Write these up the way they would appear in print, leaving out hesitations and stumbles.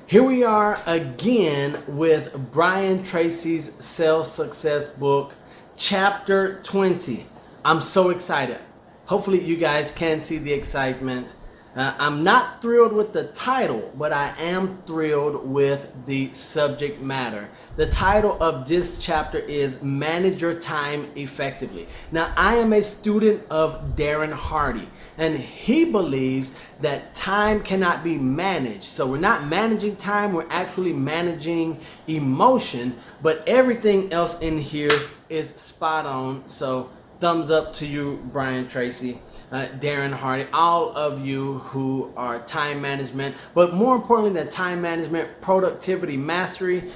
Here we are again with Brian Tracy's Sales Success book, chapter 20. I'm so excited. Hopefully you guys can see the excitement. I'm not thrilled with the title, but I am thrilled with the subject matter. The title of this chapter is Manage Your Time Effectively. Now, I am a student of Darren Hardy, and he believes that time cannot be managed. So we're not managing time, we're actually managing emotion, but everything else in here is spot on. So thumbs up to you, Brian Tracy. Darren Hardy, all of you who are time management, but more importantly than time management, productivity mastery.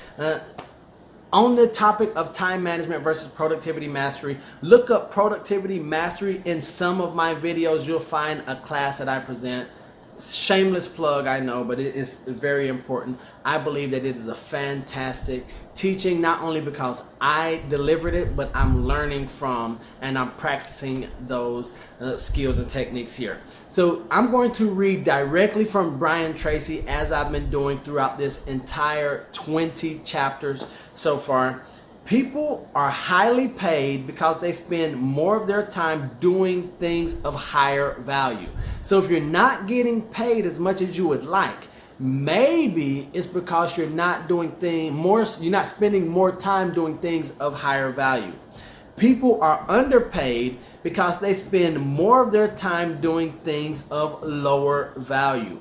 On the topic of time management versus productivity mastery, look up productivity mastery in some of my videos. You'll find a class that I present. Shameless plug, I know, but it is very important. I believe that it is a fantastic teaching, not only because I delivered it, but I'm learning from and I'm practicing those skills and techniques here. So I'm going to read directly from Brian Tracy, as I've been doing throughout this entire 20 chapters so far. People are highly paid because they spend more of their time doing things of higher value. So if you're not getting paid as much as you would like, maybe it's because you're not doing you're not spending more time doing things of higher value. People are underpaid because they spend more of their time doing things of lower value.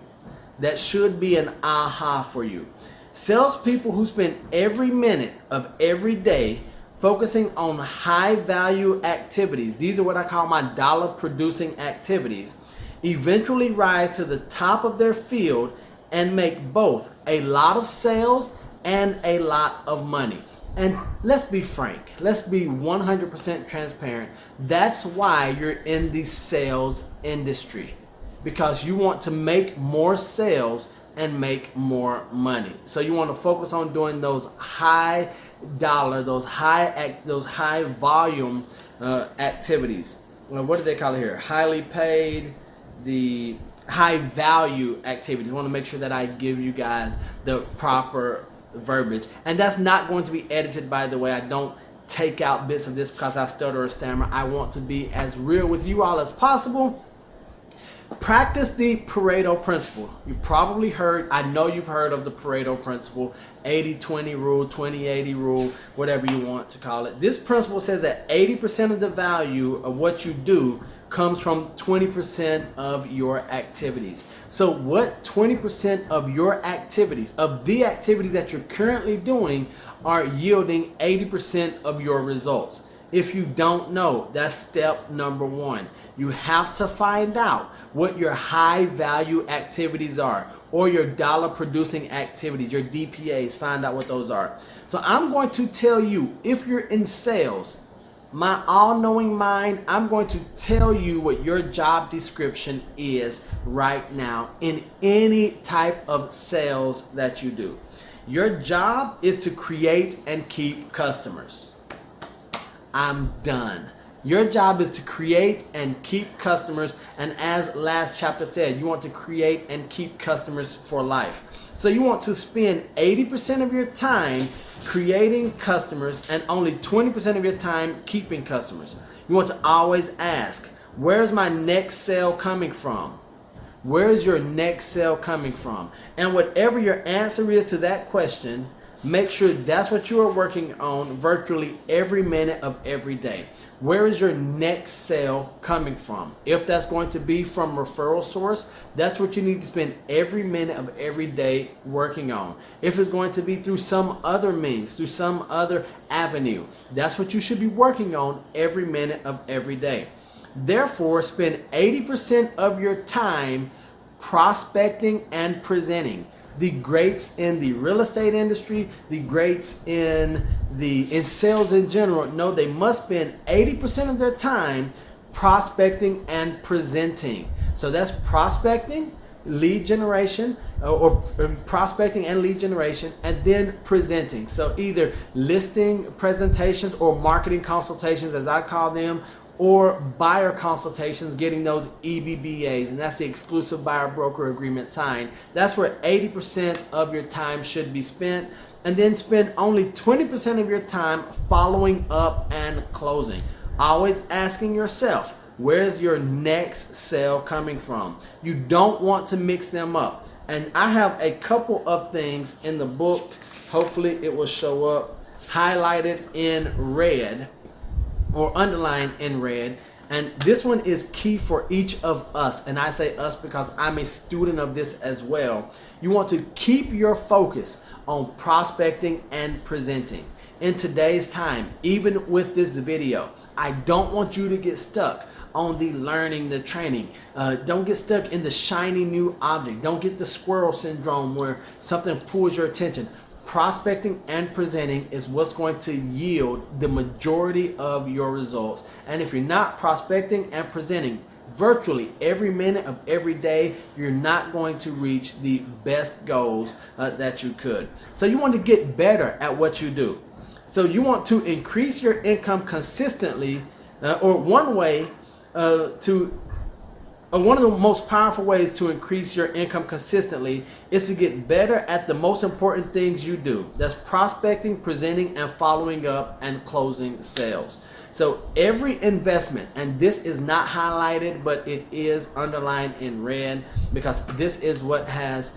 That should be an aha for you. Salespeople who spend every minute of every day focusing on high value activities, these are what I call my dollar producing activities, eventually rise to the top of their field and make both a lot of sales and a lot of money. And let's be frank, let's be 100% transparent. That's why you're in the sales industry, because you want to make more sales and make more money. So you want to focus on doing those high dollar, those high volume activities. What do they call it here? Highly paid, the high value activities. I want to make sure that I give you guys the proper verbiage. And that's not going to be edited, by the way. I don't take out bits of this because I stutter or stammer. I want to be as real with you all as possible. Practice the Pareto principle. You probably heard, I know you've heard of the Pareto principle, 80-20 rule, 20-80 rule, whatever you want to call it. This principle says that 80% of the value of what you do comes from 20% of your activities. So what 20% of your activities, of the activities that you're currently doing, are yielding 80% of your results? If you don't know, that's step number one. You have to find out what your high value activities are, or your dollar producing activities, your DPAs. Find out what those are. So I'm going to tell you, if you're in sales, my all-knowing mind, I'm going to tell you what your job description is right now in any type of sales that you do. Your job is to create and keep customers. I'm done. Your job is to create and keep customers, and as last chapter said, you want to create and keep customers for life. So you want to spend 80% of your time creating customers and only 20% of your time keeping customers. You want to always ask, where's my next sale coming from? Where is your next sale coming from? And whatever your answer is to that question, make sure that's what you are working on virtually every minute of every day. Where is your next sale coming from? If that's going to be from referral source, that's what you need to spend every minute of every day working on. If it's going to be through some other means, through some other avenue, that's what you should be working on every minute of every day. Therefore, spend 80% of your time prospecting and presenting. The greats in the real estate industry, the greats in sales in general, know they must spend 80% of their time prospecting and presenting. So that's prospecting, lead generation, or prospecting and lead generation, and then presenting. So either listing presentations or marketing consultations, as I call them, or buyer consultations, getting those EBBAs, and that's the exclusive buyer broker agreement signed. That's where 80% of your time should be spent, and then spend only 20% of your time following up and closing. Always asking yourself, where's your next sale coming from? You don't want to mix them up. And I have a couple of things in the book, hopefully it will show up, highlighted in red or underlined in red. And this one is key for each of us. And I say us because I'm a student of this as well. You want to keep your focus on prospecting and presenting. In today's time, even with this video, I don't want you to get stuck on the learning, the training. Don't get stuck in the shiny new object. Don't get the squirrel syndrome where something pulls your attention. Prospecting and presenting is what's going to yield the majority of your results. And if you're not prospecting and presenting virtually every minute of every day, you're not going to reach the best goals that you could. So you want to get better at what you do. So you want to increase your income consistently, or one of the most powerful ways to increase your income consistently is to get better at the most important things you do. That's prospecting, presenting, and following up and closing sales. So every investment, and this is not highlighted, but it is underlined in red because this is what has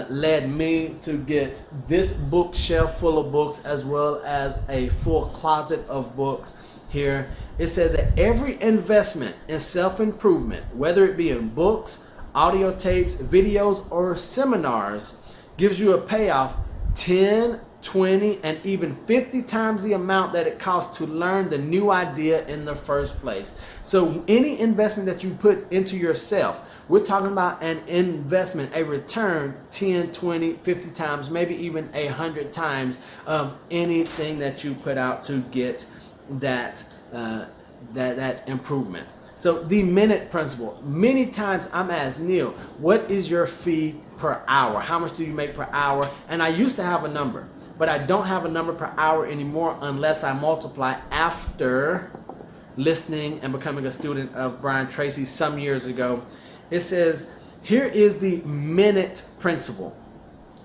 led me to get this bookshelf full of books as well as a full closet of books here. It says that every investment in self-improvement, whether it be in books, audio tapes, videos, or seminars, gives you a payoff 10, 20, and even 50 times the amount that it costs to learn the new idea in the first place. So any investment that you put into yourself, we're talking about an investment, a return 10, 20, 50 times, maybe even 100 times of anything that you put out to get that improvement. So the minute principle. Many times I'm asked, Neil, what is your fee per hour? How much do you make per hour? And I used to have a number, but I don't have a number per hour anymore unless I multiply after listening and becoming a student of Brian Tracy some years ago. It says, here is the minute principle.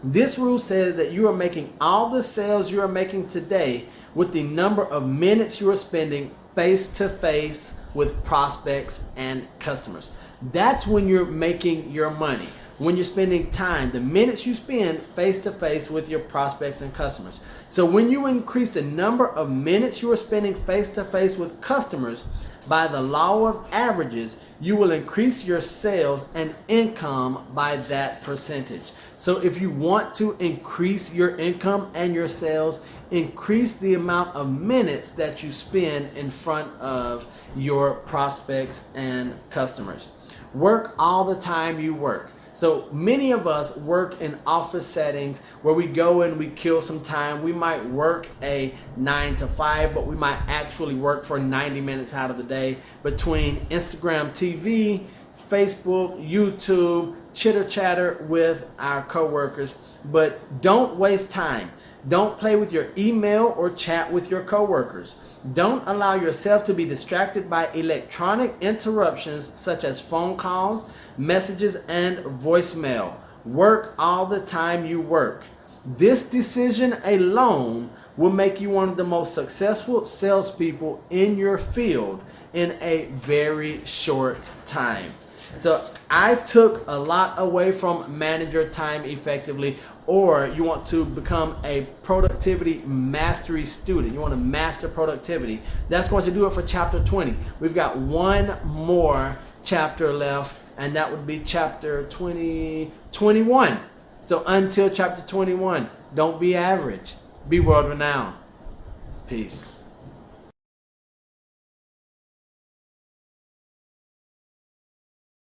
This rule says that you are making all the sales you are making today with the number of minutes you are spending face to face with prospects and customers. That's when you're making your money. When you're spending time, the minutes you spend face to face with your prospects and customers. So when you increase the number of minutes you are spending face to face with customers, by the law of averages, you will increase your sales and income by that percentage. So if you want to increase your income and your sales, increase the amount of minutes that you spend in front of your prospects and customers. Work all the time you work. So many of us work in office settings where we go and we kill some time. We might work a 9 to 5, but we might actually work for 90 minutes out of the day between Instagram TV, Facebook, YouTube, chitter chatter with our coworkers. But don't waste time. Don't play with your email or chat with your coworkers. Don't allow yourself to be distracted by electronic interruptions such as phone calls, messages, and voicemail. Work all the time you work. This decision alone will make you one of the most successful salespeople in your field in a very short time. So I took a lot away from manage your time effectively. Or you want to become a productivity mastery student. You want to master productivity. That's going to do it for chapter 20. We've got one more chapter left, and that would be chapter 21. So until chapter 21, don't be average. Be world renowned. Peace.